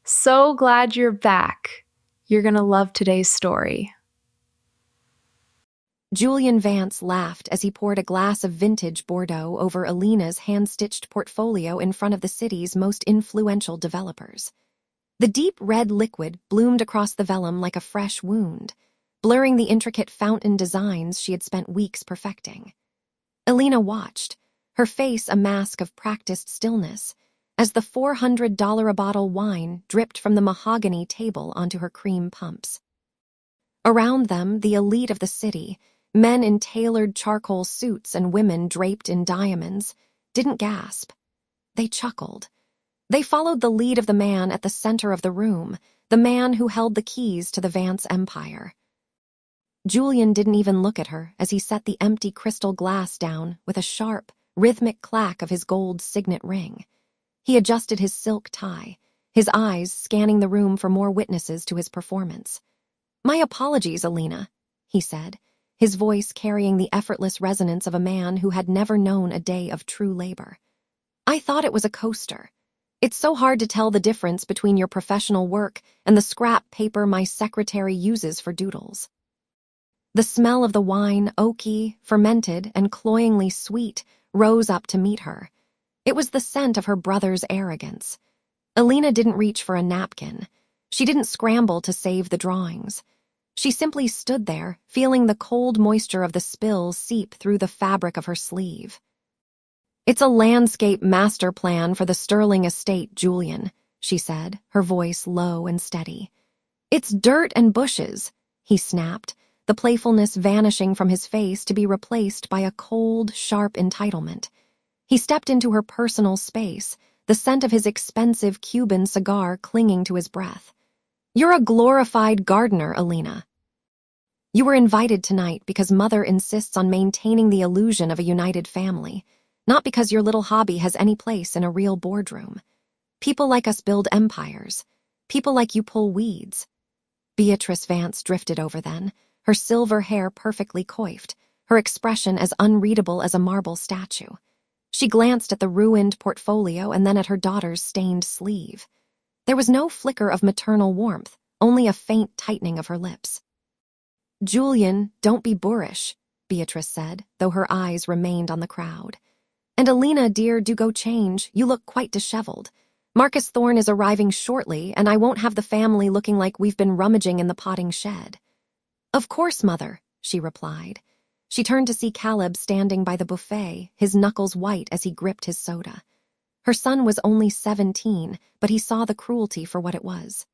So glad you're back. You're going to love today's story. Julian Vance laughed as he poured a glass of vintage Bordeaux over Elena's hand-stitched portfolio in front of the city's most influential developers. The deep red liquid bloomed across the vellum like a fresh wound, blurring the intricate fountain designs she had spent weeks perfecting. Elena watched, her face a mask of practiced stillness, as the $400-a-bottle wine dripped from the mahogany table onto her cream pumps. Around them, the elite of the city, men in tailored charcoal suits and women draped in diamonds, didn't gasp. They chuckled. They followed the lead of the man at the center of the room, the man who held the keys to the Vance empire. Julian didn't even look at her as he set the empty crystal glass down with a sharp, rhythmic clack of his gold signet ring. He adjusted his silk tie, his eyes scanning the room for more witnesses to his performance. "My apologies, Elena," he said, his voice carrying the effortless resonance of a man who had never known a day of true labor. "I thought it was a coaster. It's so hard to tell the difference between your professional work and the scrap paper my secretary uses for doodles." The smell of the wine, oaky, fermented, and cloyingly sweet, rose up to meet her. It was the scent of her brother's arrogance. Elena didn't reach for a napkin. She didn't scramble to save the drawings. She simply stood there, feeling the cold moisture of the spill seep through the fabric of her sleeve. "It's a landscape master plan for the Sterling estate, Julian," she said, her voice low and steady. "It's dirt and bushes," he snapped, the playfulness vanishing from his face to be replaced by a cold, sharp entitlement. He stepped into her personal space, the scent of his expensive Cuban cigar clinging to his breath. "You're a glorified gardener, Elena. You were invited tonight because Mother insists on maintaining the illusion of a united family, not because your little hobby has any place in a real boardroom. People like us build empires. People like you pull weeds." Beatrice Vance drifted over then, her silver hair perfectly coiffed, her expression as unreadable as a marble statue. She glanced at the ruined portfolio and then at her daughter's stained sleeve. There was no flicker of maternal warmth, only a faint tightening of her lips. "Julian, don't be boorish," Beatrice said, though her eyes remained on the crowd. "And Elena, dear, do go change. You look quite disheveled. Marcus Thorne is arriving shortly, and I won't have the family looking like we've been rummaging in the potting shed." "Of course, Mother," she replied. She turned to see Caleb standing by the buffet, his knuckles white as he gripped his soda. Her son was only 17, but he saw the cruelty for what it was.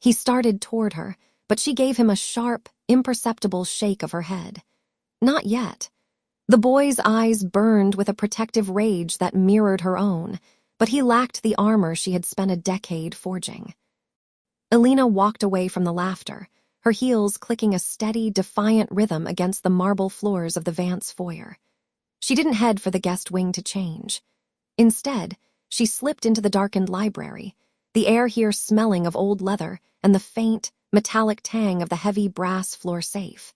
He started toward her, but she gave him a sharp, imperceptible shake of her head. Not yet. The boy's eyes burned with a protective rage that mirrored her own, but he lacked the armor she had spent a decade forging. Elena walked away from the laughter, her heels clicking a steady, defiant rhythm against the marble floors of the Vance foyer. She didn't head for the guest wing to change. Instead, she slipped into the darkened library, the air here smelling of old leather and the faint, metallic tang of the heavy brass floor safe.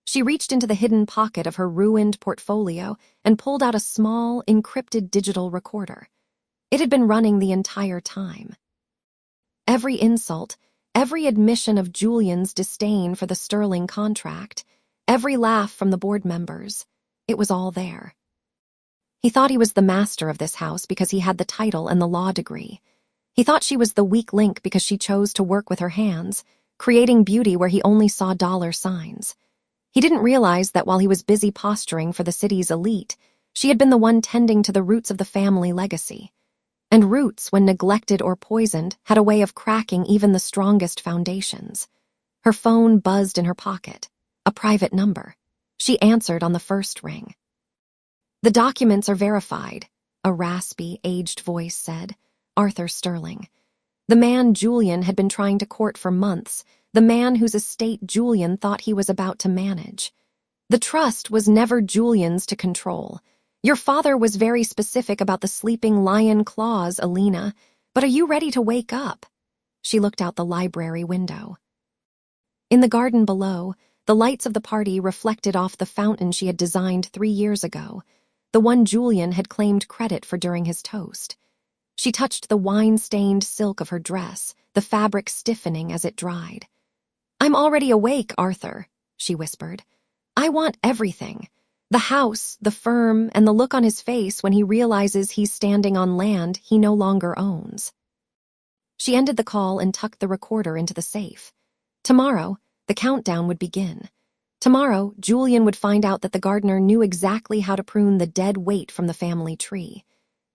She reached into the hidden pocket of her ruined portfolio and pulled out a small, encrypted digital recorder. It had been running the entire time. Every insult, every admission of Julian's disdain for the Sterling contract, every laugh from the board members, it was all there. He thought he was the master of this house because he had the title and the law degree. He thought she was the weak link because she chose to work with her hands, creating beauty where he only saw dollar signs. He didn't realize that while he was busy posturing for the city's elite, she had been the one tending to the roots of the family legacy. And roots, when neglected or poisoned, had a way of cracking even the strongest foundations. Her phone buzzed in her pocket. A private number. She answered on the first ring. "The documents are verified," a raspy, aged voice said. Arthur Sterling. The man Julian had been trying to court for months, the man whose estate Julian thought he was about to manage. The trust was never Julian's to control. "Your father was very specific about the sleeping lion clause, Elena, but are you ready to wake up?" She looked out the library window. In the garden below, the lights of the party reflected off the fountain she had designed 3 years ago, the one Julian had claimed credit for during his toast. She touched the wine-stained silk of her dress, the fabric stiffening as it dried. "I'm already awake, Arthur," she whispered. "I want everything. The house, the firm, and the look on his face when he realizes he's standing on land he no longer owns." She ended the call and tucked the recorder into the safe. Tomorrow, the countdown would begin. Tomorrow, Julian would find out that the gardener knew exactly how to prune the dead weight from the family tree.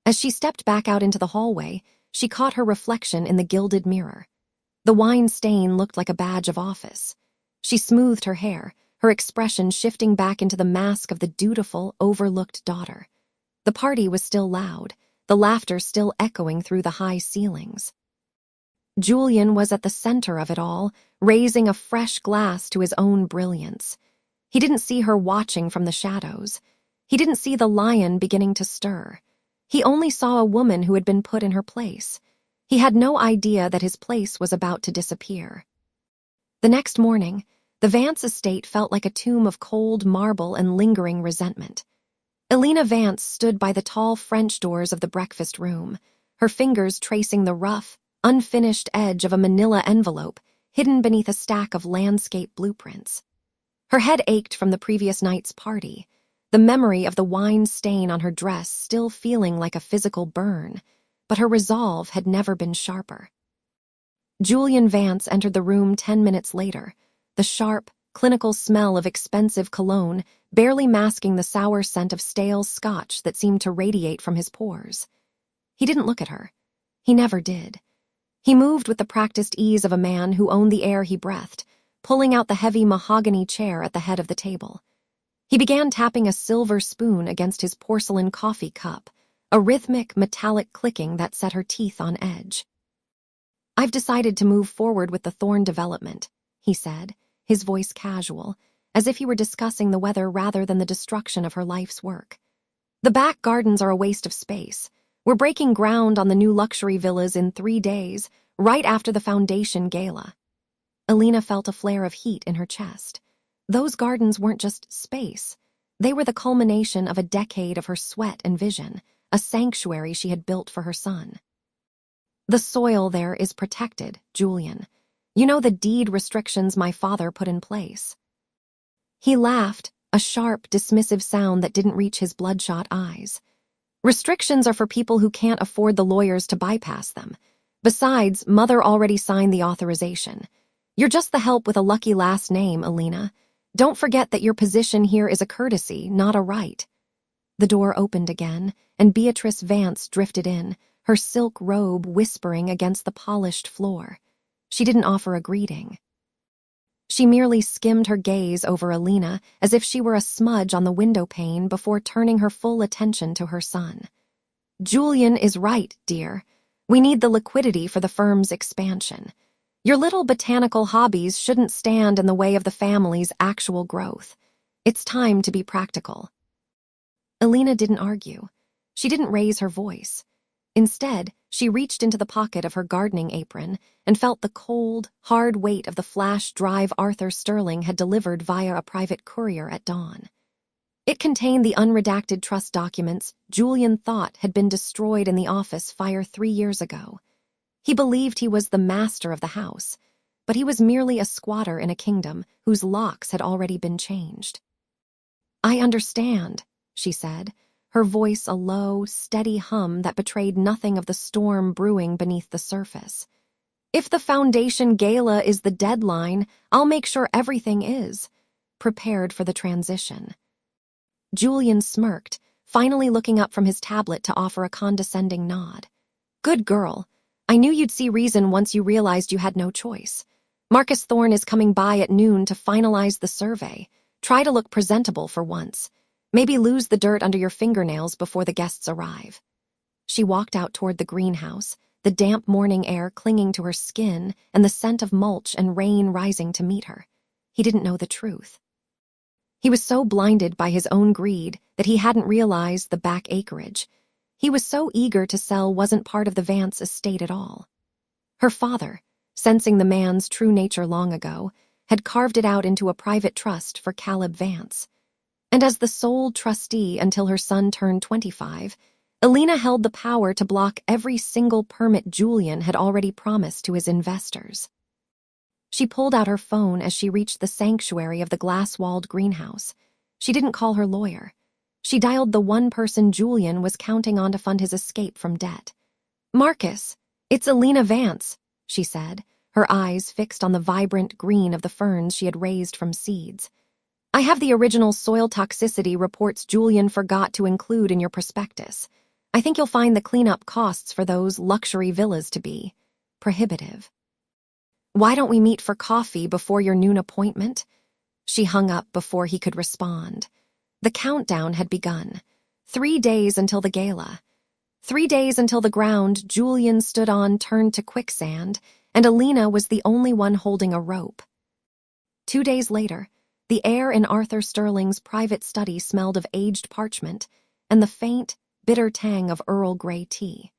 As she stepped back out into the hallway, she caught her reflection in the gilded mirror. The wine stain looked like a badge of office. She smoothed her hair, her expression shifting back into the mask of the dutiful, overlooked daughter. The party was still loud, the laughter still echoing through the high ceilings. Julian was at the center of it all, raising a fresh glass to his own brilliance. He didn't see her watching from the shadows. He didn't see the lion beginning to stir. He only saw a woman who had been put in her place. He had no idea that his place was about to disappear. The next morning, the Vance estate felt like a tomb of cold marble and lingering resentment. Elena Vance stood by the tall French doors of the breakfast room, her fingers tracing the rough, unfinished edge of a manila envelope hidden beneath a stack of landscape blueprints. Her head ached from the previous night's party, the memory of the wine stain on her dress still feeling like a physical burn, but her resolve had never been sharper. Julian Vance entered the room 10 minutes later, the sharp, clinical smell of expensive cologne barely masking the sour scent of stale scotch that seemed to radiate from his pores. He didn't look at her. He never did. He moved with the practiced ease of a man who owned the air he breathed, pulling out the heavy mahogany chair at the head of the table. He began tapping a silver spoon against his porcelain coffee cup, a rhythmic, metallic clicking that set her teeth on edge. "I've decided to move forward with the Thorn development," he said, his voice casual, as if he were discussing the weather rather than the destruction of her life's work. "The back gardens are a waste of space. We're breaking ground on the new luxury villas in 3 days, right after the foundation gala." Elena felt a flare of heat in her chest. Those gardens weren't just space. They were the culmination of a decade of her sweat and vision, a sanctuary she had built for her son. "The soil there is protected, Julian. You know the deed restrictions my father put in place." He laughed, a sharp, dismissive sound that didn't reach his bloodshot eyes. "Restrictions are for people who can't afford the lawyers to bypass them. Besides, Mother already signed the authorization. You're just the help with a lucky last name, Elena. Don't forget that your position here is a courtesy, not a right." The door opened again, and Beatrice Vance drifted in, her silk robe whispering against the polished floor. She didn't offer a greeting. She merely skimmed her gaze over Elena as if she were a smudge on the window pane before turning her full attention to her son. "Julian is right, dear. We need the liquidity for the firm's expansion. Your little botanical hobbies shouldn't stand in the way of the family's actual growth. It's time to be practical." Elena didn't argue. She didn't raise her voice. Instead, she reached into the pocket of her gardening apron and felt the cold, hard weight of the flash drive Arthur Sterling had delivered via a private courier at dawn. It contained the unredacted trust documents Julian thought had been destroyed in the office fire 3 years ago. He believed he was the master of the house, but he was merely a squatter in a kingdom whose locks had already been changed. "I understand," she said, her voice a low, steady hum that betrayed nothing of the storm brewing beneath the surface. "If the foundation gala is the deadline, I'll make sure everything is prepared for the transition." Julian smirked, finally looking up from his tablet to offer a condescending nod. "Good girl. I knew you'd see reason once you realized you had no choice. Marcus Thorne is coming by at noon to finalize the survey. Try to look presentable for once. Maybe lose the dirt under your fingernails before the guests arrive." She walked out toward the greenhouse, the damp morning air clinging to her skin and the scent of mulch and rain rising to meet her. He didn't know the truth. He was so blinded by his own greed that he hadn't realized the back acreage. He was so eager to sell wasn't part of the Vance estate at all. Her father, sensing the man's true nature long ago, had carved it out into a private trust for Caleb Vance. And as the sole trustee until her son turned 25, Elena held the power to block every single permit Julian had already promised to his investors. She pulled out her phone as she reached the sanctuary of the glass-walled greenhouse. She didn't call her lawyer. She dialed the one person Julian was counting on to fund his escape from debt. "Marcus, it's Elena Vance," she said, her eyes fixed on the vibrant green of the ferns she had raised from seeds. "I have the original soil toxicity reports Julian forgot to include in your prospectus. I think you'll find the cleanup costs for those luxury villas to be prohibitive. Why don't we meet for coffee before your noon appointment?" She hung up before he could respond. The countdown had begun. 3 days until the gala. 3 days until the ground Julian stood on turned to quicksand, and Elena was the only one holding a rope. 2 days later, the air in Arthur Sterling's private study smelled of aged parchment and the faint, bitter tang of Earl Grey tea.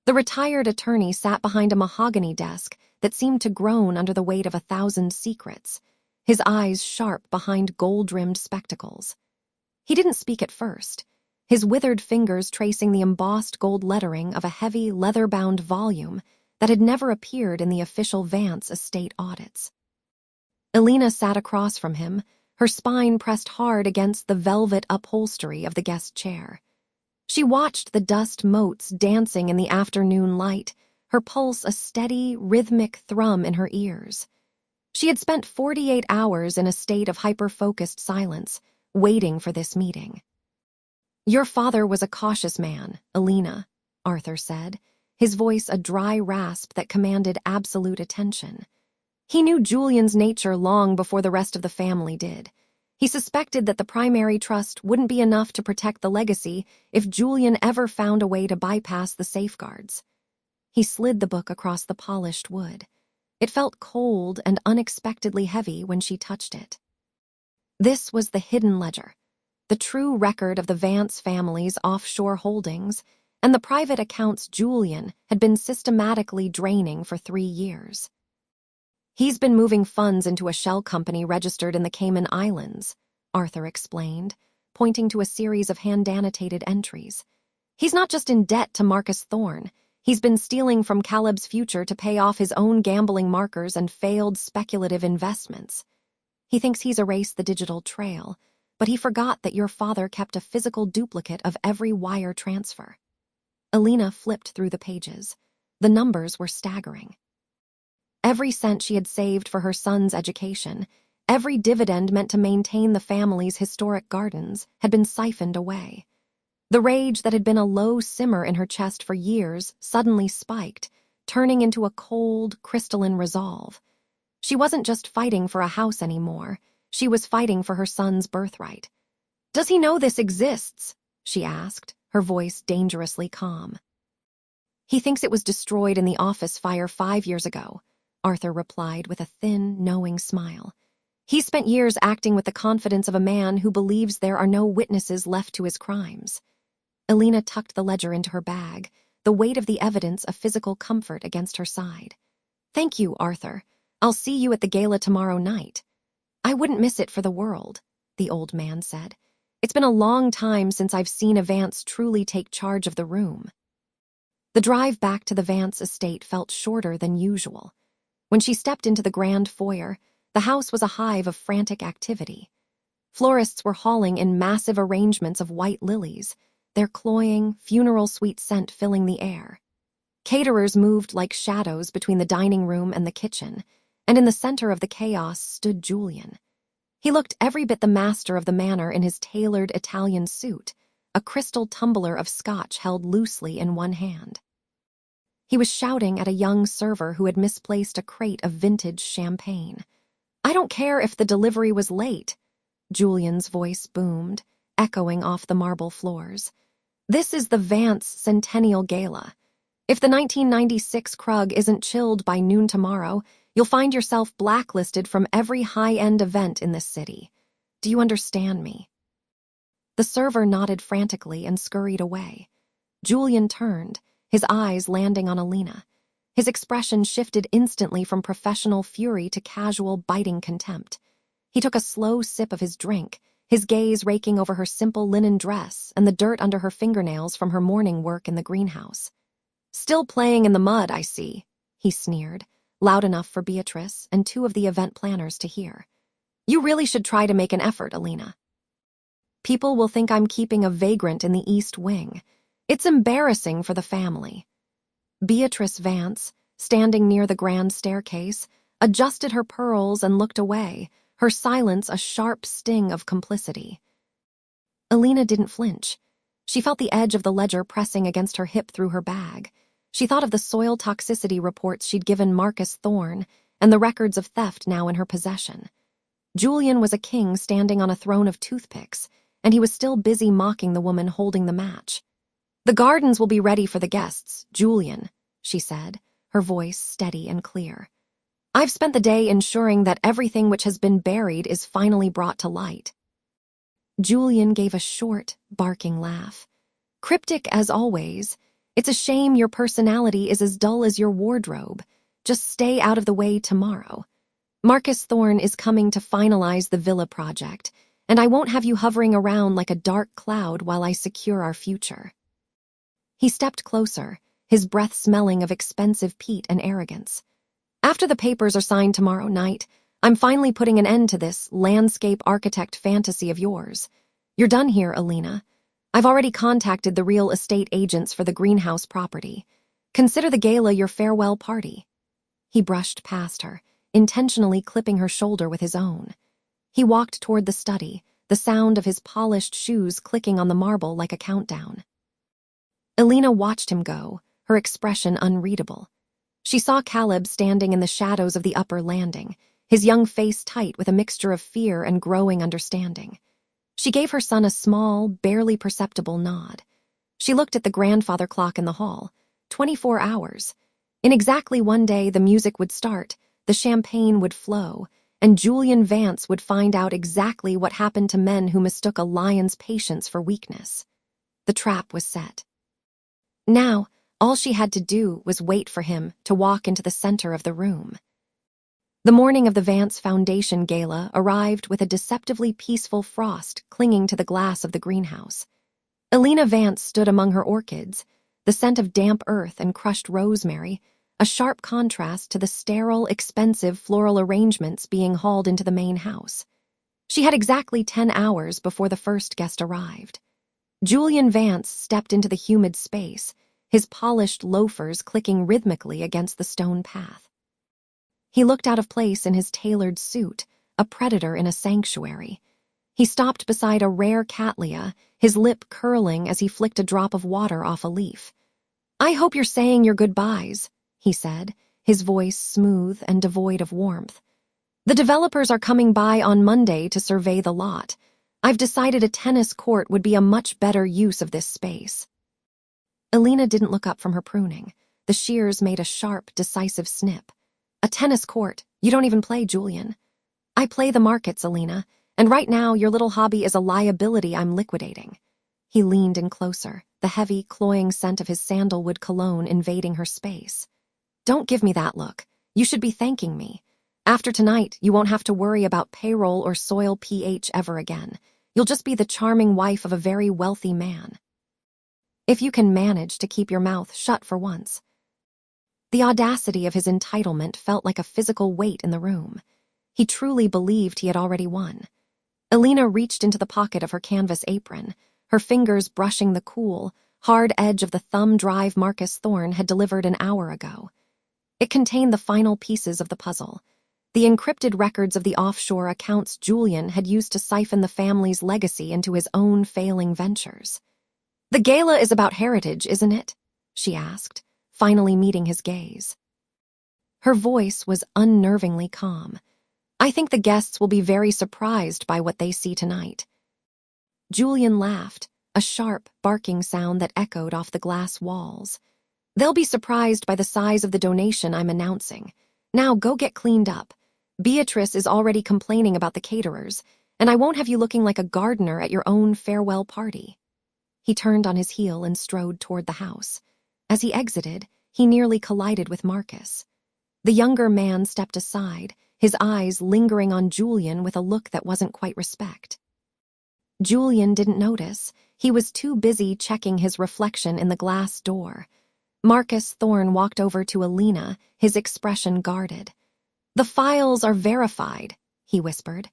The retired attorney sat behind a mahogany desk that seemed to groan under the weight of 1,000 secrets, his eyes sharp behind gold-rimmed spectacles. He didn't speak at first, his withered fingers tracing the embossed gold lettering of a heavy, leather-bound volume that had never appeared in the official Vance estate audits. Elena sat across from him, her spine pressed hard against the velvet upholstery of the guest chair. She watched the dust motes dancing in the afternoon light, her pulse a steady, rhythmic thrum in her ears. She had spent 48 hours in a state of hyper-focused silence, waiting for this meeting. "Your father was a cautious man, Elena," Arthur said, his voice a dry rasp that commanded absolute attention. He knew Julian's nature long before the rest of the family did. He suspected that the primary trust wouldn't be enough to protect the legacy if Julian ever found a way to bypass the safeguards. He slid the book across the polished wood. It felt cold and unexpectedly heavy when she touched it. This was the hidden ledger, the true record of the Vance family's offshore holdings and the private accounts Julian had been systematically draining for 3 years. "He's been moving funds into a shell company registered in the Cayman Islands," Arthur explained, pointing to a series of hand-annotated entries. "He's not just in debt to Marcus Thorne. He's been stealing from Caleb's future to pay off his own gambling markers and failed speculative investments. He thinks he's erased the digital trail, but he forgot that your father kept a physical duplicate of every wire transfer." Elena flipped through the pages. The numbers were staggering. Every cent she had saved for her son's education, every dividend meant to maintain the family's historic gardens, had been siphoned away. The rage that had been a low simmer in her chest for years suddenly spiked, turning into a cold, crystalline resolve. She wasn't just fighting for a house anymore. She was fighting for her son's birthright. "Does he know this exists?" she asked, her voice dangerously calm. "He thinks it was destroyed in the office fire 5 years ago," Arthur replied with a thin, knowing smile. "He's spent years acting with the confidence of a man who believes there are no witnesses left to his crimes." Elena tucked the ledger into her bag, the weight of the evidence a physical comfort against her side. "Thank you, Arthur. I'll see you at the gala tomorrow night." "I wouldn't miss it for the world," the old man said. "It's been a long time since I've seen a Vance truly take charge of the room." The drive back to the Vance estate felt shorter than usual. When she stepped into the grand foyer, the house was a hive of frantic activity. Florists were hauling in massive arrangements of white lilies, their cloying, funeral sweet scent filling the air. Caterers moved like shadows between the dining room and the kitchen, and in the center of the chaos stood Julian. He looked every bit the master of the manor in his tailored Italian suit, a crystal tumbler of scotch held loosely in one hand. He was shouting at a young server who had misplaced a crate of vintage champagne. "I don't care if the delivery was late," Julian's voice boomed, echoing off the marble floors. "This is the Vance Centennial Gala. If the 1996 Krug isn't chilled by noon tomorrow, you'll find yourself blacklisted from every high-end event in this city. Do you understand me?" The server nodded frantically and scurried away. Julian turned, his eyes landing on Elena. His expression shifted instantly from professional fury to casual, biting contempt. He took a slow sip of his drink, his gaze raking over her simple linen dress and the dirt under her fingernails from her morning work in the greenhouse. "Still playing in the mud, I see," he sneered, loud enough for Beatrice and two of the event planners to hear. "You really should try to make an effort, Elena. People will think I'm keeping a vagrant in the East Wing. It's embarrassing for the family." Beatrice Vance, standing near the grand staircase, adjusted her pearls and looked away, her silence a sharp sting of complicity. Elena didn't flinch. She felt the edge of the ledger pressing against her hip through her bag. She thought of the soil toxicity reports she'd given Marcus Thorne and the records of theft now in her possession. Julian was a king standing on a throne of toothpicks, and he was still busy mocking the woman holding the match. "The gardens will be ready for the guests, Julian," she said, her voice steady and clear. "I've spent the day ensuring that everything which has been buried is finally brought to light." Julian gave a short, barking laugh. "Cryptic as always. It's a shame your personality is as dull as your wardrobe. Just stay out of the way tomorrow. Marcus Thorne is coming to finalize the villa project, and I won't have you hovering around like a dark cloud while I secure our future." He stepped closer, his breath smelling of expensive peat and arrogance. "After the papers are signed tomorrow night, I'm finally putting an end to this landscape architect fantasy of yours. You're done here, Elena. I've already contacted the real estate agents for the greenhouse property. Consider the gala your farewell party." He brushed past her, intentionally clipping her shoulder with his own. He walked toward the study, the sound of his polished shoes clicking on the marble like a countdown. Elena watched him go, her expression unreadable. She saw Caleb standing in the shadows of the upper landing, his young face tight with a mixture of fear and growing understanding. She gave her son a small, barely perceptible nod. She looked at the grandfather clock in the hall. 24 hours. In exactly one day the music would start, the champagne would flow, and Julian Vance would find out exactly what happened to men who mistook a lion's patience for weakness. The trap was set. Now, all she had to do was wait for him to walk into the center of the room. The morning of the Vance Foundation Gala arrived with a deceptively peaceful frost clinging to the glass of the greenhouse. Elena Vance stood among her orchids, the scent of damp earth and crushed rosemary, a sharp contrast to the sterile, expensive floral arrangements being hauled into the main house. She had exactly 10 hours before the first guest arrived. Julian Vance stepped into the humid space, his polished loafers clicking rhythmically against the stone path. He looked out of place in his tailored suit, a predator in a sanctuary. He stopped beside a rare cattleya, his lip curling as he flicked a drop of water off a leaf. "I hope you're saying your goodbyes," he said, his voice smooth and devoid of warmth. "The developers are coming by on Monday to survey the lot. I've decided a tennis court would be a much better use of this space." Elena didn't look up from her pruning. The shears made a sharp, decisive snip. "A tennis court? You don't even play, Julian." "I play the markets, Elena, and right now your little hobby is a liability I'm liquidating." He leaned in closer, the heavy, cloying scent of his sandalwood cologne invading her space. "Don't give me that look. You should be thanking me. After tonight, you won't have to worry about payroll or soil pH ever again. You'll just be the charming wife of a very wealthy man. If you can manage to keep your mouth shut for once." The audacity of his entitlement felt like a physical weight in the room. He truly believed he had already won. Elena reached into the pocket of her canvas apron, her fingers brushing the cool, hard edge of the thumb drive Marcus Thorne had delivered an hour ago. It contained the final pieces of the puzzle. The encrypted records of the offshore accounts Julian had used to siphon the family's legacy into his own failing ventures. "The gala is about heritage, isn't it?" she asked, finally meeting his gaze. Her voice was unnervingly calm. "I think the guests will be very surprised by what they see tonight." Julian laughed, a sharp, barking sound that echoed off the glass walls. "They'll be surprised by the size of the donation I'm announcing. Now go get cleaned up. Beatrice is already complaining about the caterers, and I won't have you looking like a gardener at your own farewell party." He turned on his heel and strode toward the house. As he exited, he nearly collided with Marcus. The younger man stepped aside, his eyes lingering on Julian with a look that wasn't quite respect. Julian didn't notice. He was too busy checking his reflection in the glass door. Marcus Thorne walked over to Elena, his expression guarded. "The files are verified," he whispered.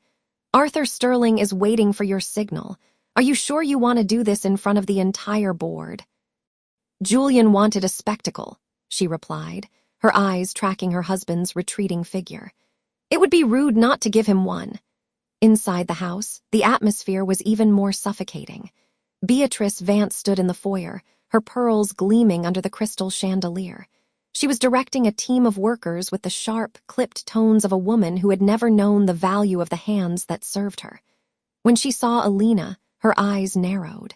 "Arthur Sterling is waiting for your signal. Are you sure you want to do this in front of the entire board?" "Julian wanted a spectacle," she replied, her eyes tracking her husband's retreating figure. "It would be rude not to give him one." Inside the house, the atmosphere was even more suffocating. Beatrice Vance stood in the foyer, her pearls gleaming under the crystal chandelier. She was directing a team of workers with the sharp, clipped tones of a woman who had never known the value of the hands that served her. When she saw Elena, her eyes narrowed.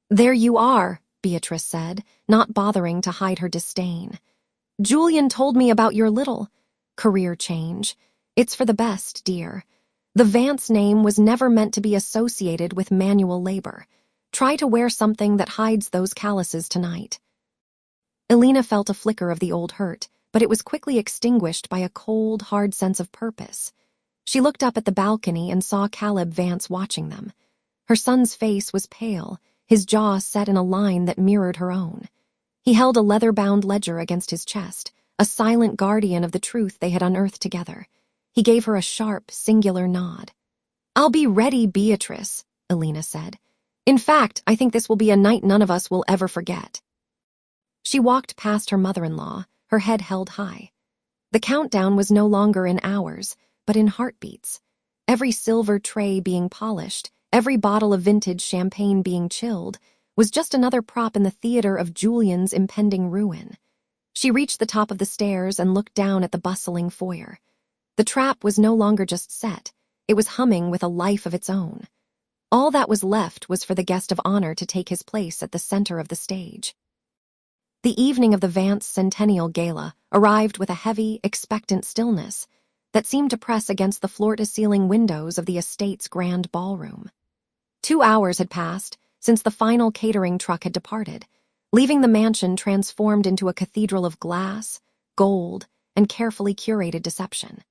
"There you are," Beatrice said, not bothering to hide her disdain. "Julian told me about your little career change. It's for the best, dear. The Vance name was never meant to be associated with manual labor. Try to wear something that hides those calluses tonight." Elena felt a flicker of the old hurt, but it was quickly extinguished by a cold, hard sense of purpose. She looked up at the balcony and saw Caleb Vance watching them. Her son's face was pale, his jaw set in a line that mirrored her own. He held a leather-bound ledger against his chest, a silent guardian of the truth they had unearthed together. He gave her a sharp, singular nod. "I'll be ready, Beatrice," Elena said. "In fact, I think this will be a night none of us will ever forget." She walked past her mother-in-law, her head held high. The countdown was no longer in hours, but in heartbeats. Every silver tray being polished, every bottle of vintage champagne being chilled, was just another prop in the theater of Julian's impending ruin. She reached the top of the stairs and looked down at the bustling foyer. The trap was no longer just set, it was humming with a life of its own. All that was left was for the guest of honor to take his place at the center of the stage. The evening of the Vance Centennial Gala arrived with a heavy, expectant stillness that seemed to press against the floor-to-ceiling windows of the estate's grand ballroom. 2 hours had passed since the final catering truck had departed, leaving the mansion transformed into a cathedral of glass, gold, and carefully curated deception.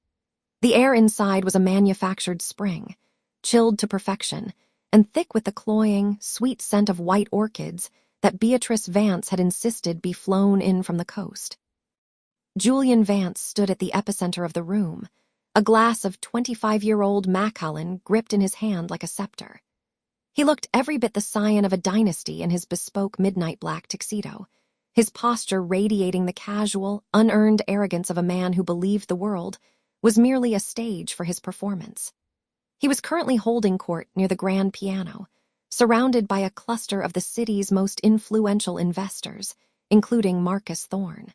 The air inside was a manufactured spring, chilled to perfection, and thick with the cloying, sweet scent of white orchids that Beatrice Vance had insisted be flown in from the coast. Julian Vance stood at the epicenter of the room, a glass of 25-year-old Macallan gripped in his hand like a scepter. He looked every bit the scion of a dynasty in his bespoke midnight black tuxedo, his posture radiating the casual, unearned arrogance of a man who believed the world was merely a stage for his performance. He was currently holding court near the grand piano, surrounded by a cluster of the city's most influential investors, including Marcus Thorne.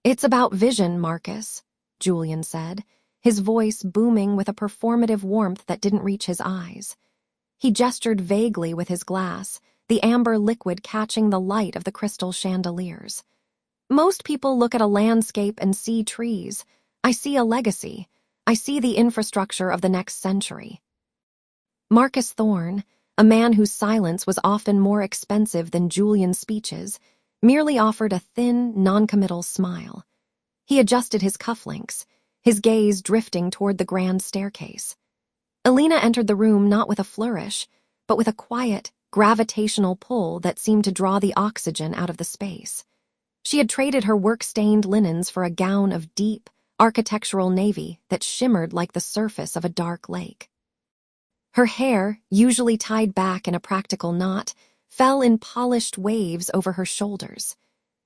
"It's about vision, Marcus," Julian said, his voice booming with a performative warmth that didn't reach his eyes. He gestured vaguely with his glass, the amber liquid catching the light of the crystal chandeliers. "Most people look at a landscape and see trees. I see a legacy. I see the infrastructure of the next century." Marcus Thorne, a man whose silence was often more expensive than Julian's speeches, merely offered a thin, noncommittal smile. He adjusted his cufflinks, his gaze drifting toward the grand staircase. Elena entered the room not with a flourish, but with a quiet, gravitational pull that seemed to draw the oxygen out of the space. She had traded her work-stained linens for a gown of deep, architectural navy that shimmered like the surface of a dark lake. Her hair, usually tied back in a practical knot, fell in polished waves over her shoulders.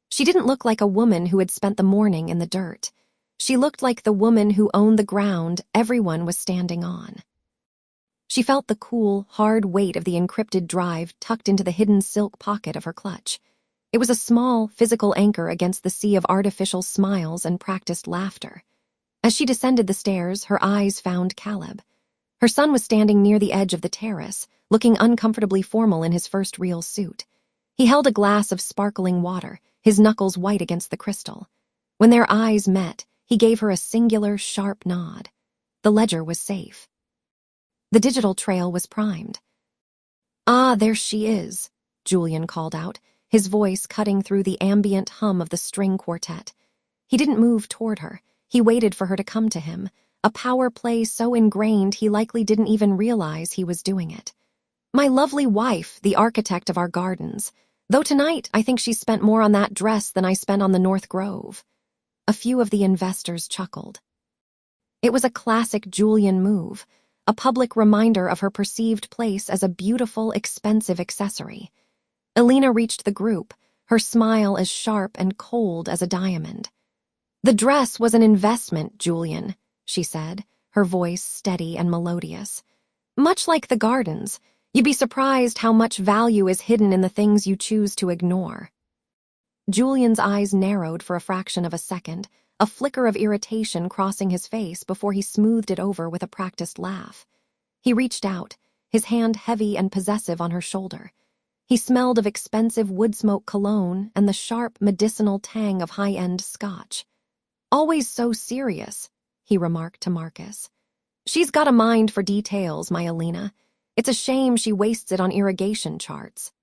She didn't look like a woman who had spent the morning in the dirt. She looked like the woman who owned the ground everyone was standing on. She felt the cool, hard weight of the encrypted drive tucked into the hidden silk pocket of her clutch. It was a small, physical anchor against the sea of artificial smiles and practiced laughter. As she descended the stairs, her eyes found Caleb. Her son was standing near the edge of the terrace, looking uncomfortably formal in his first real suit. He held a glass of sparkling water, his knuckles white against the crystal. When their eyes met, he gave her a singular, sharp nod. The ledger was safe. The digital trail was primed. "Ah, there she is," Julian called out, his voice cutting through the ambient hum of the string quartet. He didn't move toward her. He waited for her to come to him, a power play so ingrained he likely didn't even realize he was doing it. My lovely wife, the architect of our gardens. Though tonight I think she spent more on that dress than I spent on the North Grove. A few of the investors chuckled. It was a classic Julian move, a public reminder of her perceived place as a beautiful, expensive accessory. Elena reached the group, her smile as sharp and cold as a diamond. "The dress was an investment, Julian," she said, her voice steady and melodious. "Much like the gardens, you'd be surprised how much value is hidden in the things you choose to ignore." Julian's eyes narrowed for a fraction of a second, a flicker of irritation crossing his face before he smoothed it over with a practiced laugh. He reached out, his hand heavy and possessive on her shoulder. He smelled of expensive wood-smoke cologne and the sharp, medicinal tang of high-end scotch. "Always so serious," he remarked to Marcus. "She's got a mind for details, my Elena. It's a shame she wastes it on irrigation charts."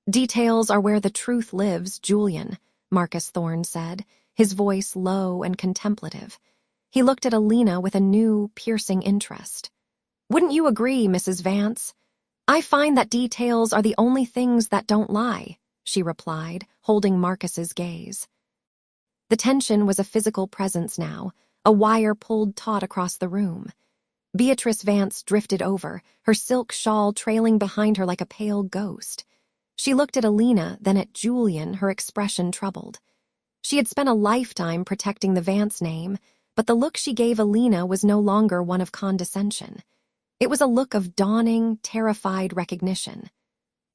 "Details are where the truth lives, Julian," Marcus Thorne said, his voice low and contemplative. He looked at Elena with a new, piercing interest. "Wouldn't you agree, Mrs. Vance?" "I find that details are the only things that don't lie," she replied, holding Marcus's gaze. The tension was a physical presence now, a wire pulled taut across the room. Beatrice Vance drifted over, her silk shawl trailing behind her like a pale ghost. She looked at Elena, then at Julian, her expression troubled. She had spent a lifetime protecting the Vance name, but the look she gave Elena was no longer one of condescension. It was a look of dawning, terrified recognition.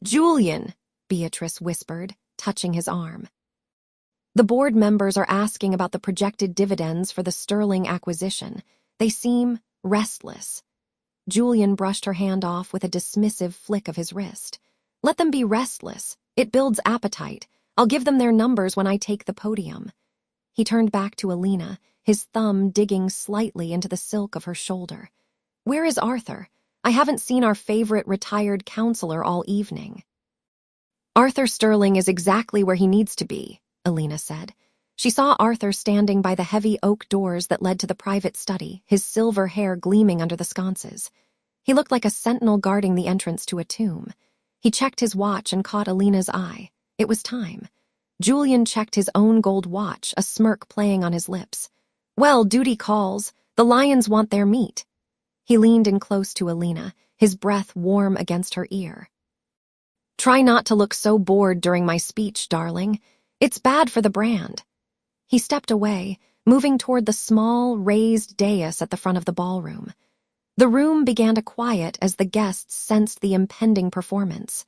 "Julian," Beatrice whispered, touching his arm. "The board members are asking about the projected dividends for the Sterling acquisition. They seem restless." Julian brushed her hand off with a dismissive flick of his wrist. "Let them be restless. It builds appetite. I'll give them their numbers when I take the podium." He turned back to Elena, his thumb digging slightly into the silk of her shoulder. "Where is Arthur? I haven't seen our favorite retired counselor all evening." "Arthur Sterling is exactly where he needs to be," Elena said. She saw Arthur standing by the heavy oak doors that led to the private study, his silver hair gleaming under the sconces. He looked like a sentinel guarding the entrance to a tomb. He checked his watch and caught Elena's eye. It was time. Julian checked his own gold watch, a smirk playing on his lips. "Well, duty calls. The lions want their meat." He leaned in close to Elena, his breath warm against her ear. "Try not to look so bored during my speech, darling. It's bad for the brand." He stepped away, moving toward the small, raised dais at the front of the ballroom. The room began to quiet as the guests sensed the impending performance.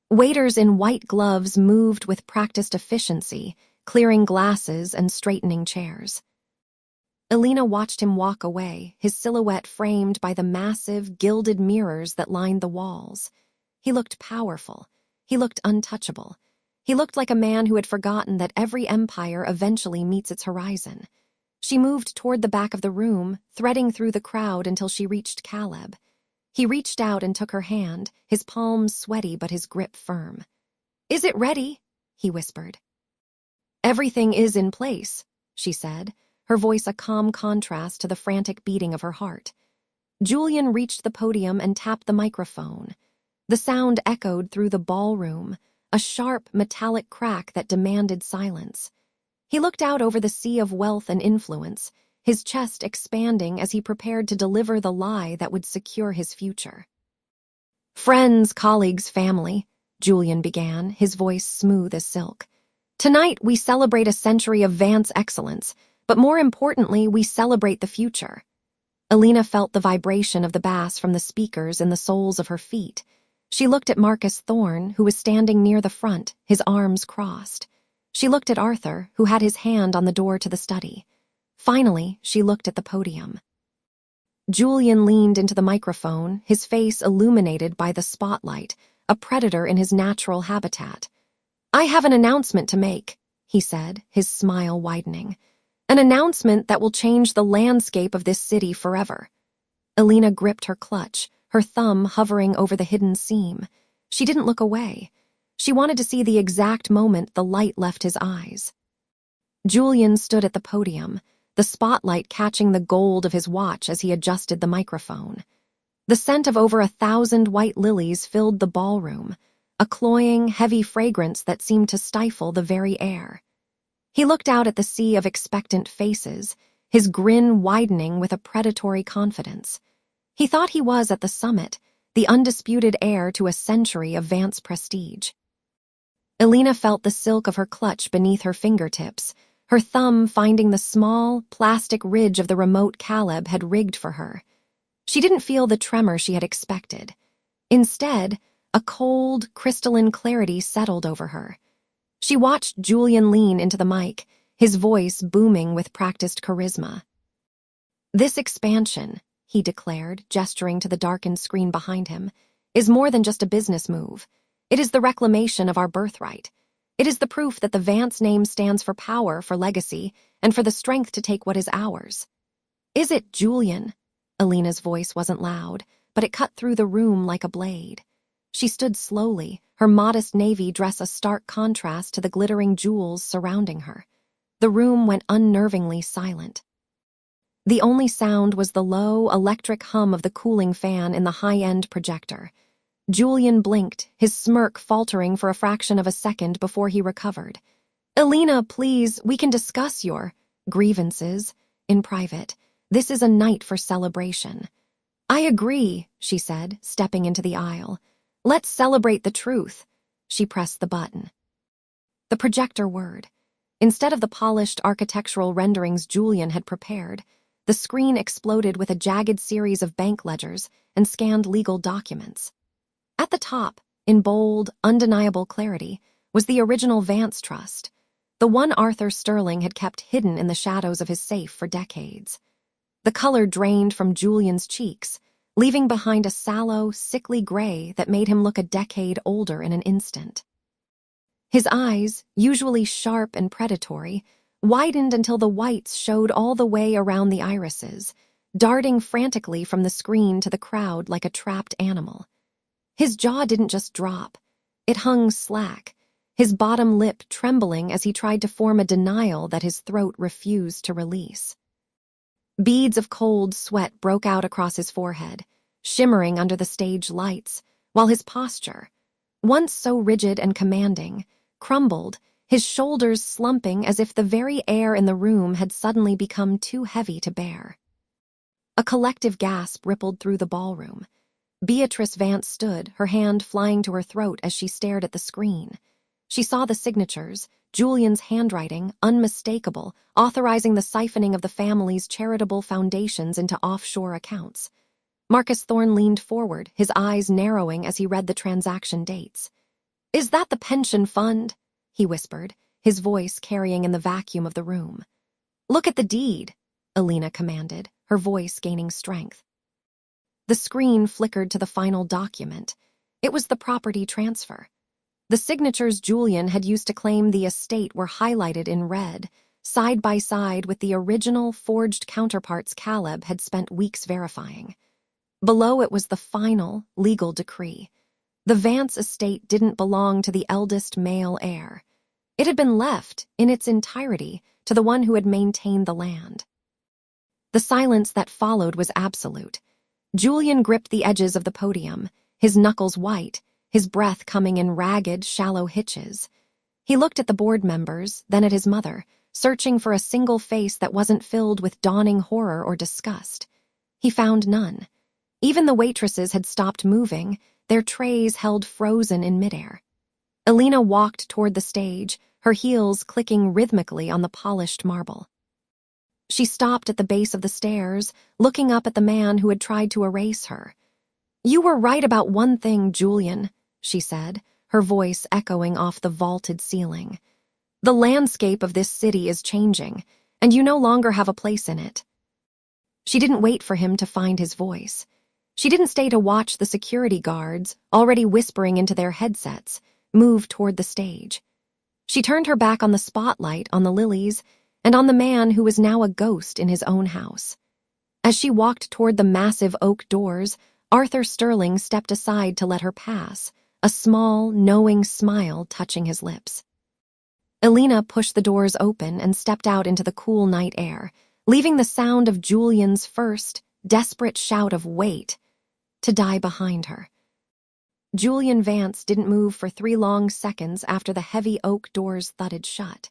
Waiters in white gloves moved with practiced efficiency, clearing glasses and straightening chairs. Elena watched him walk away, his silhouette framed by the massive, gilded mirrors that lined the walls. He looked powerful. He looked untouchable. He looked like a man who had forgotten that every empire eventually meets its horizon. She moved toward the back of the room, threading through the crowd until she reached Caleb. He reached out and took her hand, his palms sweaty but his grip firm. "Is it ready?" he whispered. "Everything is in place," she said, her voice a calm contrast to the frantic beating of her heart. Julian reached the podium and tapped the microphone. The sound echoed through the ballroom, a sharp, metallic crack that demanded silence. He looked out over the sea of wealth and influence, his chest expanding as he prepared to deliver the lie that would secure his future. "Friends, colleagues, family," Julian began, his voice smooth as silk. "Tonight we celebrate a century of Vance excellence, but more importantly, we celebrate the future." Elena felt the vibration of the bass from the speakers in the soles of her feet. She looked at Marcus Thorne, who was standing near the front, his arms crossed. She looked at Arthur, who had his hand on the door to the study. Finally, she looked at the podium. Julian leaned into the microphone, his face illuminated by the spotlight, a predator in his natural habitat. "I have an announcement to make," he said, his smile widening. "An announcement that will change the landscape of this city forever." Elena gripped her clutch, her thumb hovering over the hidden seam. She didn't look away. She wanted to see the exact moment the light left his eyes. Julian stood at the podium, the spotlight catching the gold of his watch as he adjusted the microphone. The scent of over 1,000 white lilies filled the ballroom, a cloying, heavy fragrance that seemed to stifle the very air. He looked out at the sea of expectant faces, his grin widening with a predatory confidence. He thought he was at the summit, the undisputed heir to a century of Vance prestige. Elena felt the silk of her clutch beneath her fingertips, her thumb finding the small, plastic ridge of the remote Caleb had rigged for her. She didn't feel the tremor she had expected. Instead, a cold, crystalline clarity settled over her. She watched Julian lean into the mic, his voice booming with practiced charisma. "This expansion," he declared, gesturing to the darkened screen behind him, "is more than just a business move. It is the reclamation of our birthright. It is the proof that the Vance name stands for power, for legacy, and for the strength to take what is ours." "Is it, Julian?" Elena's voice wasn't loud, but it cut through the room like a blade. She stood slowly, her modest navy dress a stark contrast to the glittering jewels surrounding her. The room went unnervingly silent. The only sound was the low, electric hum of the cooling fan in the high-end projector. Julian blinked, his smirk faltering for a fraction of a second before he recovered. "Elena, please, we can discuss your grievances in private. This is a night for celebration." "I agree," she said, stepping into the aisle. "Let's celebrate the truth." She pressed the button. The projector whirred. Instead of the polished architectural renderings Julian had prepared, the screen exploded with a jagged series of bank ledgers and scanned legal documents. At the top, in bold, undeniable clarity, was the original Vance Trust, the one Arthur Sterling had kept hidden in the shadows of his safe for decades. The color drained from Julian's cheeks, leaving behind a sallow, sickly gray that made him look a decade older in an instant. His eyes, usually sharp and predatory, widened until the whites showed all the way around the irises, darting frantically from the screen to the crowd like a trapped animal. His jaw didn't just drop. It hung slack, his bottom lip trembling as he tried to form a denial that his throat refused to release. Beads of cold sweat broke out across his forehead, shimmering under the stage lights, while his posture, once so rigid and commanding, crumbled, his shoulders slumping as if the very air in the room had suddenly become too heavy to bear. A collective gasp rippled through the ballroom. Beatrice Vance stood, her hand flying to her throat as she stared at the screen. She saw the signatures, Julian's handwriting, unmistakable, authorizing the siphoning of the family's charitable foundations into offshore accounts. Marcus Thorne leaned forward, his eyes narrowing as he read the transaction dates. "Is that the pension fund?" he whispered, his voice carrying in the vacuum of the room. "Look at the deed," Elena commanded, her voice gaining strength. The screen flickered to the final document. It was the property transfer. The signatures Julian had used to claim the estate were highlighted in red, side by side with the original forged counterparts Caleb had spent weeks verifying. Below it was the final, legal decree. The Vance estate didn't belong to the eldest male heir. It had been left, in its entirety, to the one who had maintained the land. The silence that followed was absolute. Julian gripped the edges of the podium, his knuckles white, his breath coming in ragged, shallow hitches. He looked at the board members, then at his mother, searching for a single face that wasn't filled with dawning horror or disgust. He found none. Even the waitresses had stopped moving, their trays held frozen in midair. Elena walked toward the stage, her heels clicking rhythmically on the polished marble. She stopped at the base of the stairs, looking up at the man who had tried to erase her. "You were right about one thing, Julian," she said, her voice echoing off the vaulted ceiling. "The landscape of this city is changing, and you no longer have a place in it." She didn't wait for him to find his voice. She didn't stay to watch the security guards, already whispering into their headsets, move toward the stage. She turned her back on the spotlight, on the lilies, and on the man who was now a ghost in his own house. As she walked toward the massive oak doors, Arthur Sterling stepped aside to let her pass, a small, knowing smile touching his lips. Elena pushed the doors open and stepped out into the cool night air, leaving the sound of Julian's first, desperate shout of "wait" to die behind her. Julian Vance didn't move for 3 long seconds after the heavy oak doors thudded shut.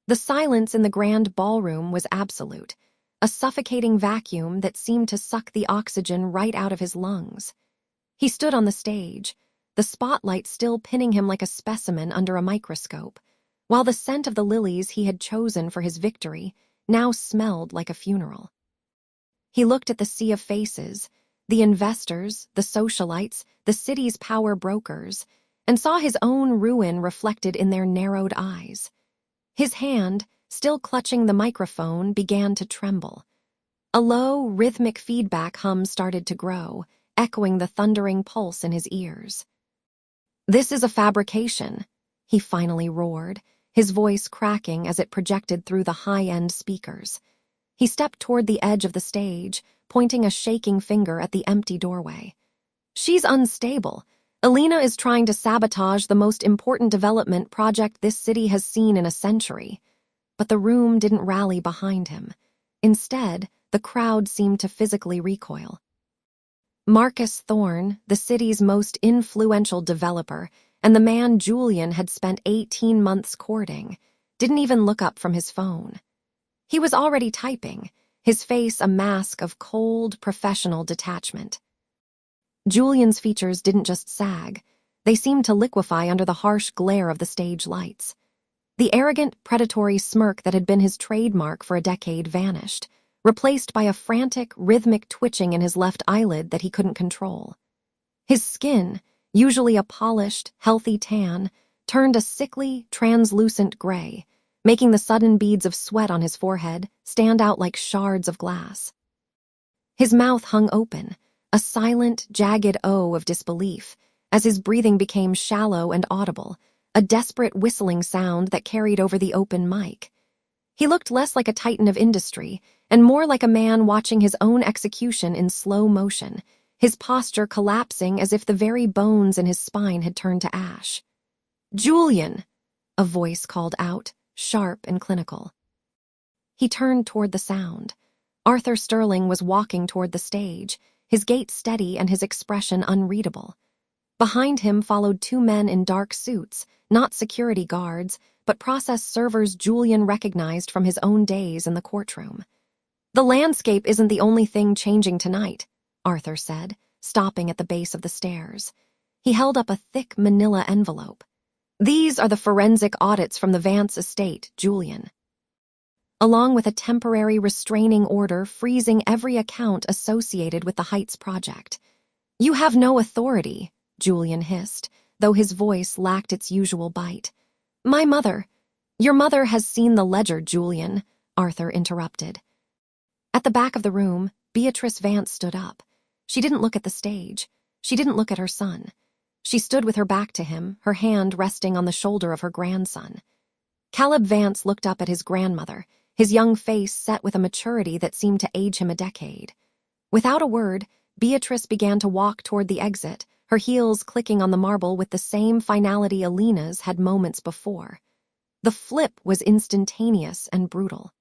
The silence in the grand ballroom was absolute, a suffocating vacuum that seemed to suck the oxygen right out of his lungs. He stood on the stage, the spotlight still pinning him like a specimen under a microscope, while the scent of the lilies he had chosen for his victory now smelled like a funeral. He looked at the sea of faces, the investors, the socialites, the city's power brokers, and saw his own ruin reflected in their narrowed eyes. His hand, still clutching the microphone, began to tremble. A low, rhythmic feedback hum started to grow, echoing the thundering pulse in his ears. "This is a fabrication," he finally roared, his voice cracking as it projected through the high-end speakers. He stepped toward the edge of the stage, pointing a shaking finger at the empty doorway. "She's unstable. Elena is trying to sabotage the most important development project this city has seen in a century." But the room didn't rally behind him. Instead, the crowd seemed to physically recoil. Marcus Thorne, the city's most influential developer, and the man Julian had spent 18 months courting, didn't even look up from his phone. He was already typing, his face a mask of cold, professional detachment. Julian's features didn't just sag, they seemed to liquefy under the harsh glare of the stage lights. The arrogant, predatory smirk that had been his trademark for a decade vanished, replaced by a frantic, rhythmic twitching in his left eyelid that he couldn't control. His skin, usually a polished, healthy tan, turned a sickly, translucent gray, making the sudden beads of sweat on his forehead stand out like shards of glass. His mouth hung open, a silent, jagged O of disbelief, as his breathing became shallow and audible, a desperate whistling sound that carried over the open mic. He looked less like a titan of industry and more like a man watching his own execution in slow motion, his posture collapsing as if the very bones in his spine had turned to ash. "Julian!" a voice called out, sharp and clinical. He turned toward the sound. Arthur Sterling was walking toward the stage, his gait steady and his expression unreadable. Behind him followed 2 men in dark suits, not security guards, but process servers Julian recognized from his own days in the courtroom. "The landscape isn't the only thing changing tonight," Arthur said, stopping at the base of the stairs. He held up a thick manila envelope. "These are the forensic audits from the Vance estate, Julian." Along with a temporary restraining order freezing every account associated with the Heights project. "You have no authority," Julian hissed, though his voice lacked its usual bite. Your mother has seen the ledger, Julian," Arthur interrupted. At the back of the room, Beatrice Vance stood up. She didn't look at the stage. She didn't look at her son. She stood with her back to him, her hand resting on the shoulder of her grandson. Caleb Vance looked up at his grandmother, his young face set with a maturity that seemed to age him a decade. Without a word, Beatrice began to walk toward the exit, her heels clicking on the marble with the same finality Elena's had moments before. The flip was instantaneous and brutal.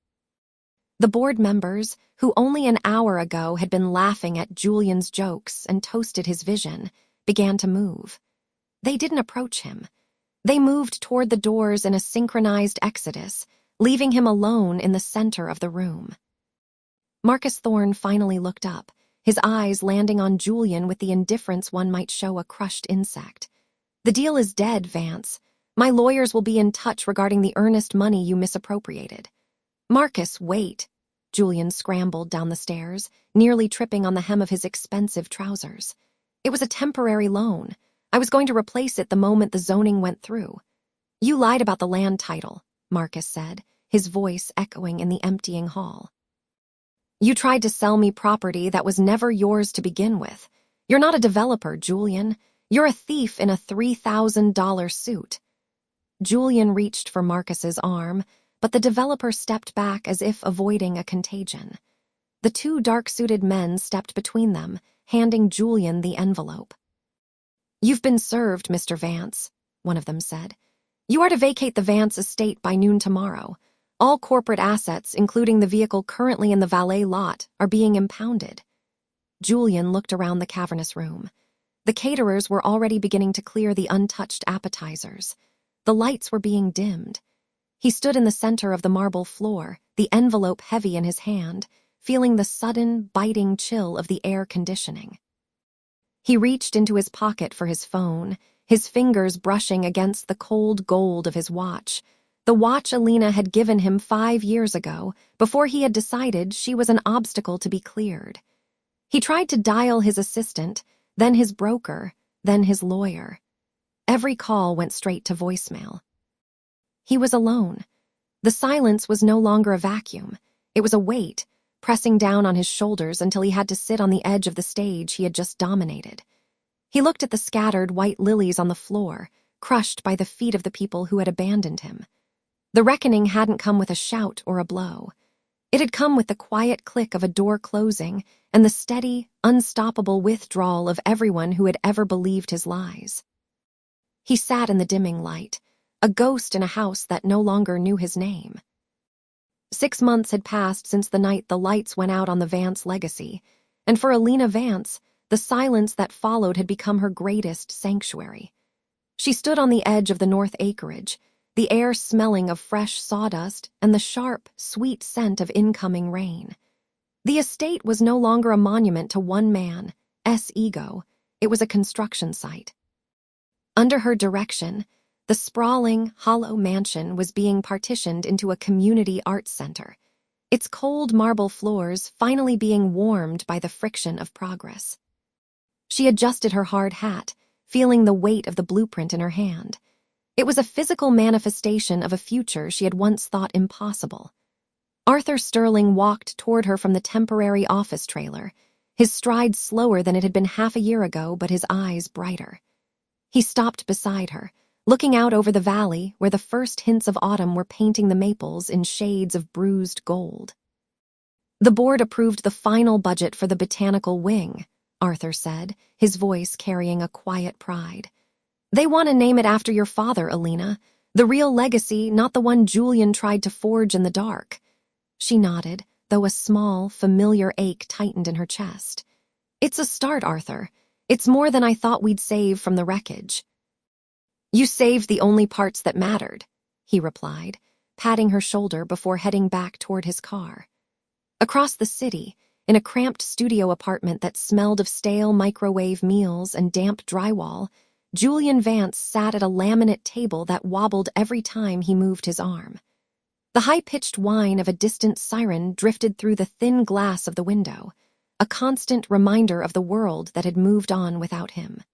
The board members, who only an hour ago had been laughing at Julian's jokes and toasted his vision, began to move. They didn't approach him. They moved toward the doors in a synchronized exodus, leaving him alone in the center of the room. Marcus Thorne finally looked up, his eyes landing on Julian with the indifference one might show a crushed insect. "The deal is dead, Vance. My lawyers will be in touch regarding the earnest money you misappropriated." "Marcus, wait." Julian scrambled down the stairs, nearly tripping on the hem of his expensive trousers. "It was a temporary loan. I was going to replace it the moment the zoning went through." "You lied about the land title," Marcus said, his voice echoing in the emptying hall. "You tried to sell me property that was never yours to begin with. You're not a developer, Julian. You're a thief in a $3,000 suit." Julian reached for Marcus's arm, but the developer stepped back as if avoiding a contagion. The 2 dark-suited men stepped between them, handing Julian the envelope. "You've been served, Mr. Vance," one of them said. "You are to vacate the Vance estate by noon tomorrow. All corporate assets, including the vehicle currently in the valet lot, are being impounded. Julian looked around the cavernous room. The caterers were already beginning to clear the untouched appetizers. The lights were being dimmed. He stood in the center of the marble floor, the envelope heavy in his hand, feeling the sudden, biting chill of the air conditioning. He reached into his pocket for his phone, his fingers brushing against the cold gold of his watch, the watch Elena had given him 5 years ago, before he had decided she was an obstacle to be cleared. He tried to dial his assistant, then his broker, then his lawyer. Every call went straight to voicemail. He was alone. The silence was no longer a vacuum. It was a weight, pressing down on his shoulders until he had to sit on the edge of the stage he had just dominated. He looked at the scattered white lilies on the floor, crushed by the feet of the people who had abandoned him. The reckoning hadn't come with a shout or a blow. It had come with the quiet click of a door closing and the steady, unstoppable withdrawal of everyone who had ever believed his lies. He sat in the dimming light, a ghost in a house that no longer knew his name. 6 months had passed since the night the lights went out on the Vance legacy, and for Elena Vance, the silence that followed had become her greatest sanctuary. She stood on the edge of the north acreage, the air smelling of fresh sawdust and the sharp, sweet scent of incoming rain. The estate was no longer a monument to one man's ego, it was a construction site. Under her direction, the sprawling, hollow mansion was being partitioned into a community arts center, its cold marble floors finally being warmed by the friction of progress. She adjusted her hard hat, feeling the weight of the blueprint in her hand. It was a physical manifestation of a future she had once thought impossible. Arthur Sterling walked toward her from the temporary office trailer, his stride slower than it had been half a year ago, but his eyes brighter. He stopped beside her, looking out over the valley where the first hints of autumn were painting the maples in shades of bruised gold. "The board approved the final budget for the botanical wing," Arthur said, his voice carrying a quiet pride. "They want to name it after your father, Elena. The real legacy, not the one Julian tried to forge in the dark." She nodded, though a small, familiar ache tightened in her chest. "It's a start, Arthur. It's more than I thought we'd save from the wreckage." "You saved the only parts that mattered," he replied, patting her shoulder before heading back toward his car. Across the city, in a cramped studio apartment that smelled of stale microwave meals and damp drywall, Julian Vance sat at a laminate table that wobbled every time he moved his arm. The high-pitched whine of a distant siren drifted through the thin glass of the window, a constant reminder of the world that had moved on without him.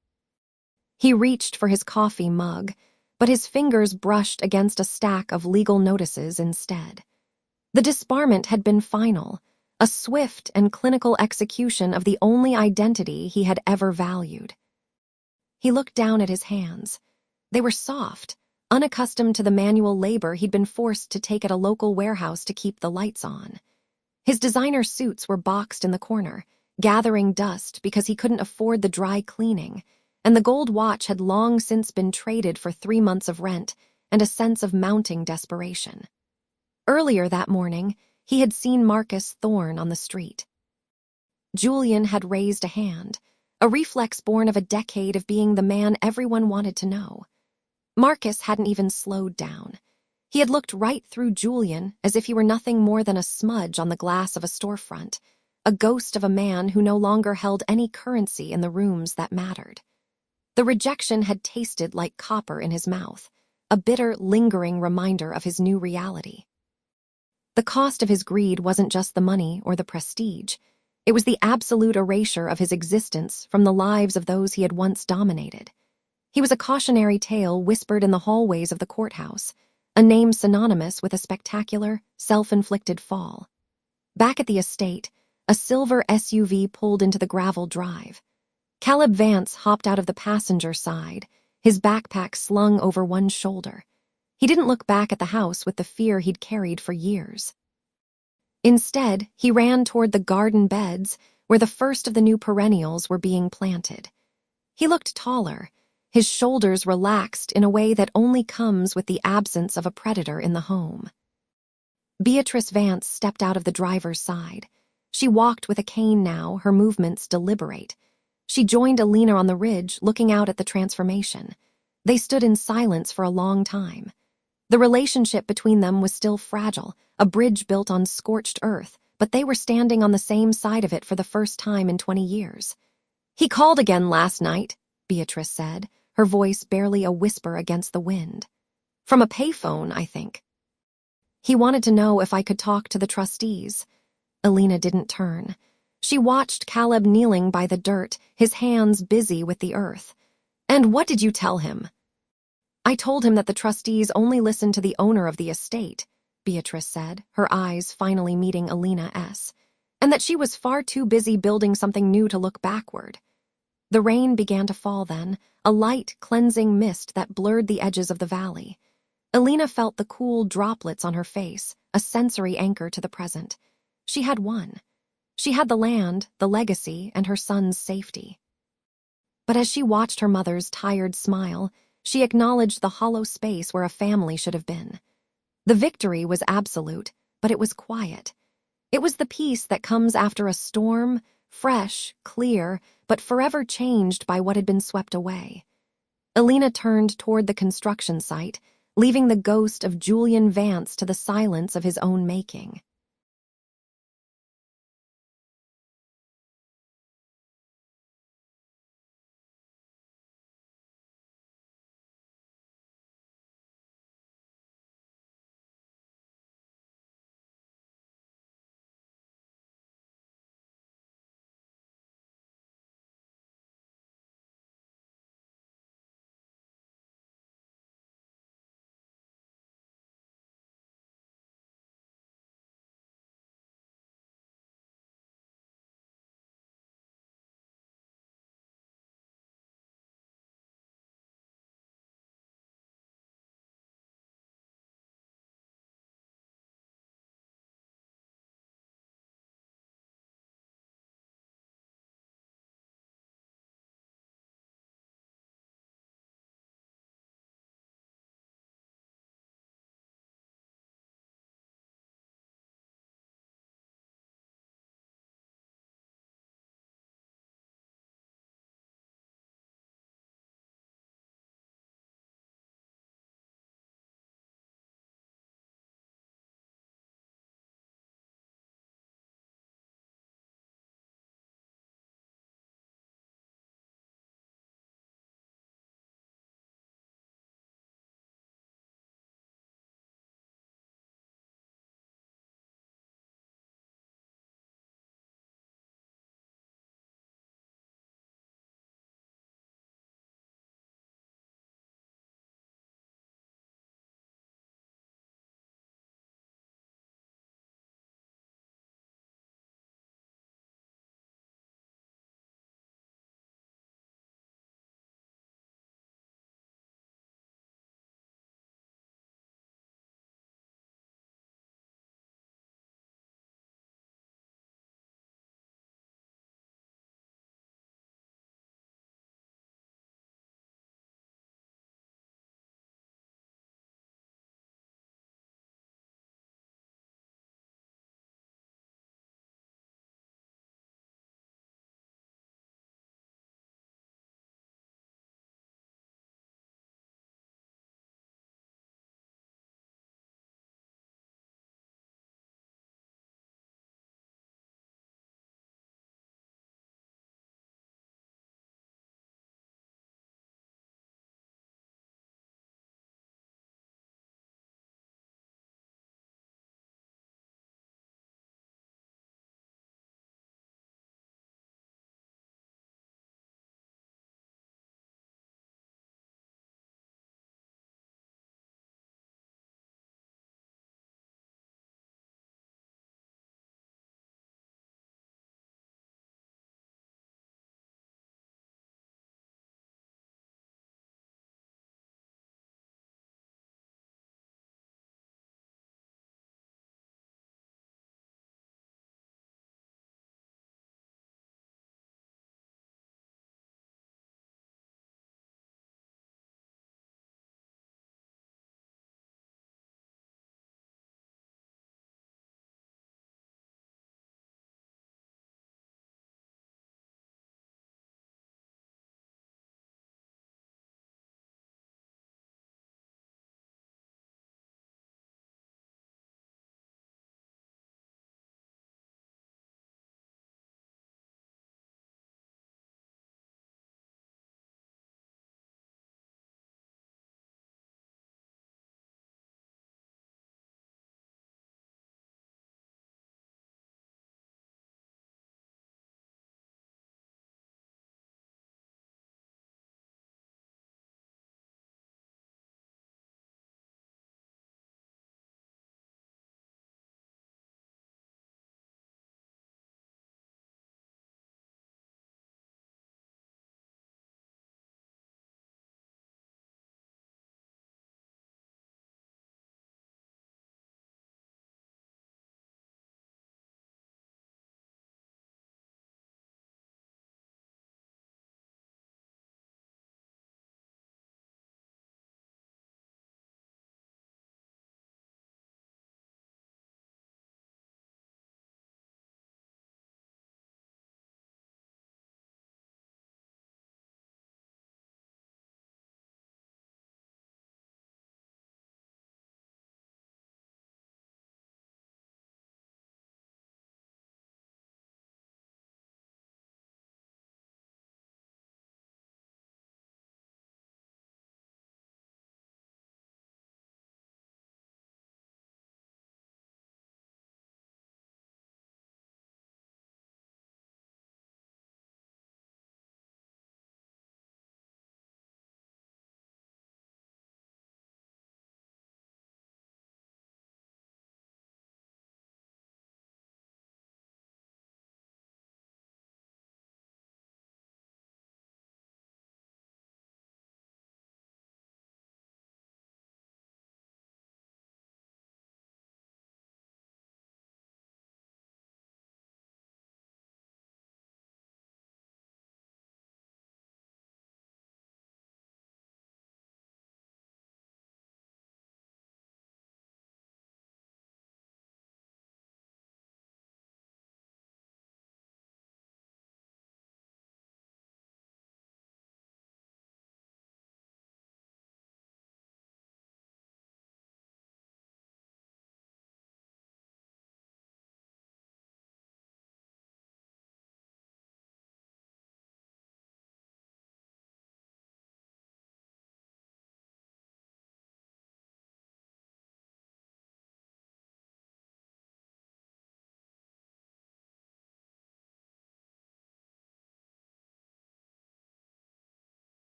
He reached for his coffee mug, but his fingers brushed against a stack of legal notices instead. The disbarment had been final, a swift and clinical execution of the only identity he had ever valued. He looked down at his hands. They were soft, unaccustomed to the manual labor he'd been forced to take at a local warehouse to keep the lights on. His designer suits were boxed in the corner, gathering dust because he couldn't afford the dry cleaning, and the gold watch had long since been traded for 3 months of rent and a sense of mounting desperation. Earlier that morning, he had seen Marcus Thorne on the street. Julian had raised a hand, a reflex born of a decade of being the man everyone wanted to know. Marcus hadn't even slowed down. He had looked right through Julian as if he were nothing more than a smudge on the glass of a storefront, a ghost of a man who no longer held any currency in the rooms that mattered. The rejection had tasted like copper in his mouth, a bitter, lingering reminder of his new reality. The cost of his greed wasn't just the money or the prestige. It was the absolute erasure of his existence from the lives of those he had once dominated. He was a cautionary tale whispered in the hallways of the courthouse, a name synonymous with a spectacular, self-inflicted fall. Back at the estate, a silver SUV pulled into the gravel drive. Caleb Vance hopped out of the passenger side, his backpack slung over one shoulder. He didn't look back at the house with the fear he'd carried for years. Instead, he ran toward the garden beds where the first of the new perennials were being planted. He looked taller, his shoulders relaxed in a way that only comes with the absence of a predator in the home. Beatrice Vance stepped out of the driver's side. She walked with a cane now, her movements deliberate. She joined Elena on the ridge, looking out at the transformation. They stood in silence for a long time. The relationship between them was still fragile, a bridge built on scorched earth, but they were standing on the same side of it for the first time in 20 years. "He called again last night," Beatrice said, her voice barely a whisper against the wind. "From a payphone, I think. He wanted to know if I could talk to the trustees." Elena didn't turn. She watched Caleb kneeling by the dirt, his hands busy with the earth. "And what did you tell him?" "I told him that the trustees only listen to the owner of the estate," Beatrice said, her eyes finally meeting Elena's, "and that she was far too busy building something new to look backward." The rain began to fall then, a light, cleansing mist that blurred the edges of the valley. Elena felt the cool droplets on her face, a sensory anchor to the present. She had won. She had the land, the legacy, and her son's safety. But as she watched her mother's tired smile, she acknowledged the hollow space where a family should have been. The victory was absolute, but it was quiet. It was the peace that comes after a storm, fresh, clear, but forever changed by what had been swept away. Elena turned toward the construction site, leaving the ghost of Julian Vance to the silence of his own making.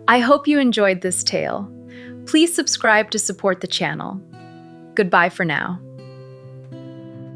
I hope you enjoyed this tale. Please subscribe to support the channel. Goodbye for now.